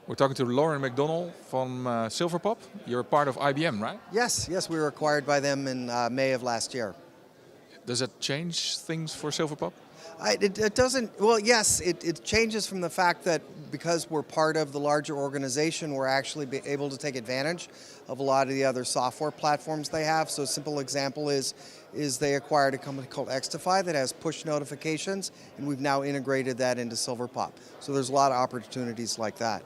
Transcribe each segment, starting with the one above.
We're talking to Loren McDonald from Silverpop. You're part of IBM, right? Yes, we were acquired by them in May of last year. Does that change things for Silverpop? It doesn't, well, yes, it changes from the fact that because we're part of the larger organization, we're actually able to take advantage of a lot of the other software platforms they have. So a simple example is they acquired a company called Xtify that has push notifications, and we've now integrated that into Silverpop. So there's a lot of opportunities like that.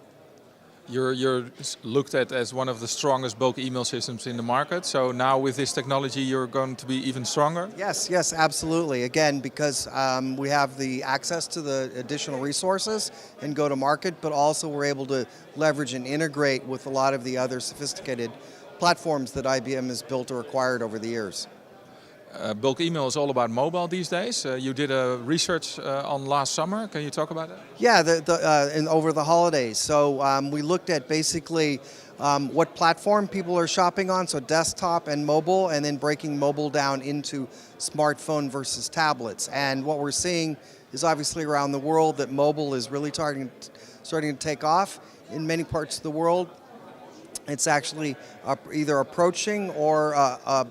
You're looked at as one of the strongest bulk email systems in the market. So now with this technology, you're going to be even stronger? Yes, absolutely. Again, because we have the access to the additional resources and go to market, but also we're able to leverage and integrate with a lot of the other sophisticated platforms that IBM has built or acquired over the years. Bulk email is all about mobile these days. You did a research on last summer. Can you talk about that? Yeah, over the holidays. So we looked at basically what platform people are shopping on, so desktop and mobile, and then breaking mobile down into smartphone versus tablets. And what we're seeing is obviously around the world that mobile is really starting to take off in many parts of the world. It's actually either approaching or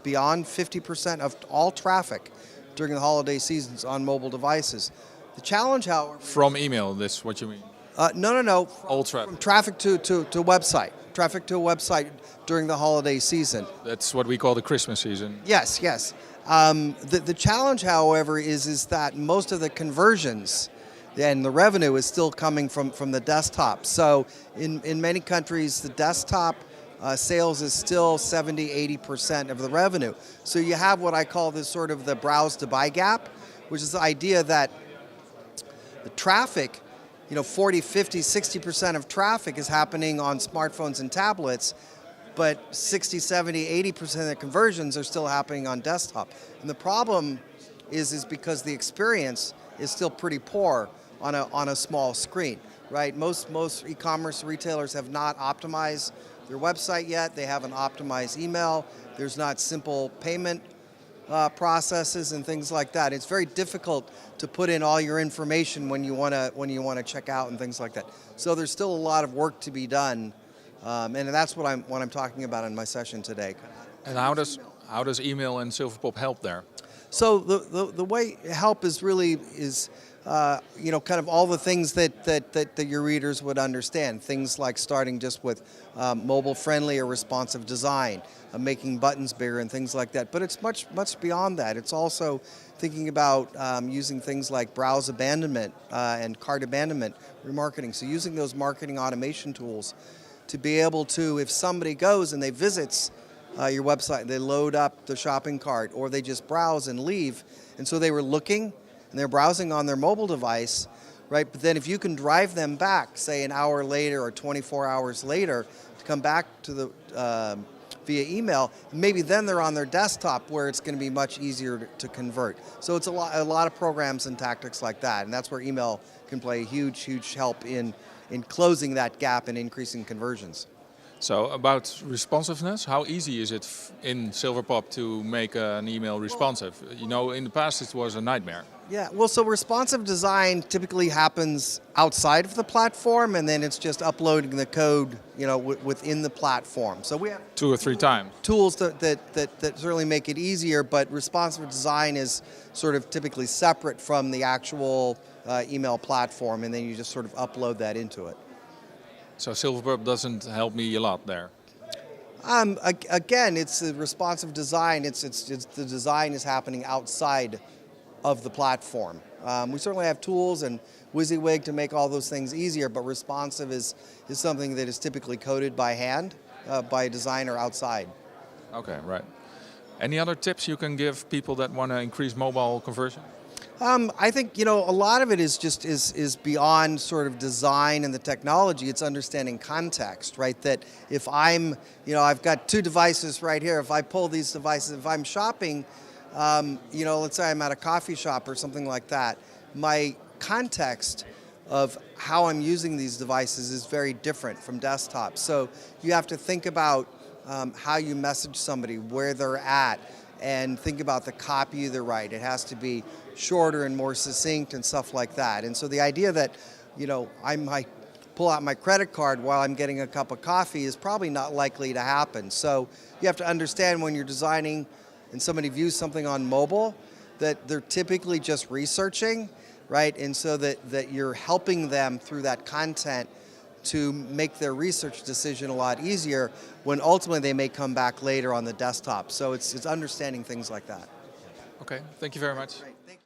beyond 50% of all traffic during the holiday seasons on mobile devices. The challenge, however... From email, that's what you mean? No. All traffic. From traffic to website. Traffic to a website during the holiday season. That's what we call the Christmas season. Yes. The challenge, however, is that most of the conversions and the revenue is still coming from the desktop. So in many countries, the desktop sales is still 70-80% of the revenue. So you have what I call this sort of the browse to buy gap, which is the idea that the traffic, 40, 50, 60% of traffic is happening on smartphones and tablets, but 60, 70, 80% of the conversions are still happening on desktop. And the problem is because the experience is still pretty poor on a small screen, right? Most e-commerce retailers have not optimized their website yet. They haven't optimized email. There's not simple payment processes and things like that. It's very difficult to put in all your information when you want to check out and things like that. So there's still a lot of work to be done, and that's what I'm talking about in my session today. And how does email and Silverpop help there? So the way help is kind of all the things that your readers would understand. Things like starting just with mobile-friendly or responsive design, making buttons bigger and things like that. But it's much beyond that. It's also thinking about using things like browse abandonment and cart abandonment remarketing. So using those marketing automation tools to be able to, if somebody goes and they visits your website, they load up the shopping cart, or they just browse and leave, and so they were looking and they're browsing on their mobile device, right? But then if you can drive them back, say an hour later or 24 hours later, to come back to the via email, maybe then they're on their desktop where it's going to be much easier to convert. So it's a lot of programs and tactics like that, and that's where email can play a huge help in closing that gap and increasing conversions. So about responsiveness, how easy is it in Silverpop to make an email responsive? In the past it was a nightmare. Yeah, well, so responsive design typically happens outside of the platform, and then it's just uploading the code, within the platform. So we have 2 or 3 times tools that certainly make it easier, but responsive design is sort of typically separate from the actual email platform, and then you just sort of upload that into it. So Silverpop doesn't help me a lot there. Again, it's the responsive design. It's the design is happening outside of the platform. We certainly have tools and WYSIWYG to make all those things easier, but responsive is something that is typically coded by hand by a designer outside. Okay, right. Any other tips you can give people that want to increase mobile conversion? I think a lot of it is beyond sort of design and the technology. It's understanding context, right? That if I'm I've got 2 devices right here. If I pull these devices, if I'm shopping, let's say I'm at a coffee shop or something like that, my context of how I'm using these devices is very different from desktop. So you have to think about how you message somebody, where they're at, and think about the copy they write. It has to be shorter and more succinct and stuff like that. And so the idea that, I might pull out my credit card while I'm getting a cup of coffee is probably not likely to happen. So you have to understand when you're designing and somebody views something on mobile that they're typically just researching, right? And so that you're helping them through that content to make their research decision a lot easier when ultimately they may come back later on the desktop. So it's understanding things like that. Okay, thank you very much. Great, thank you.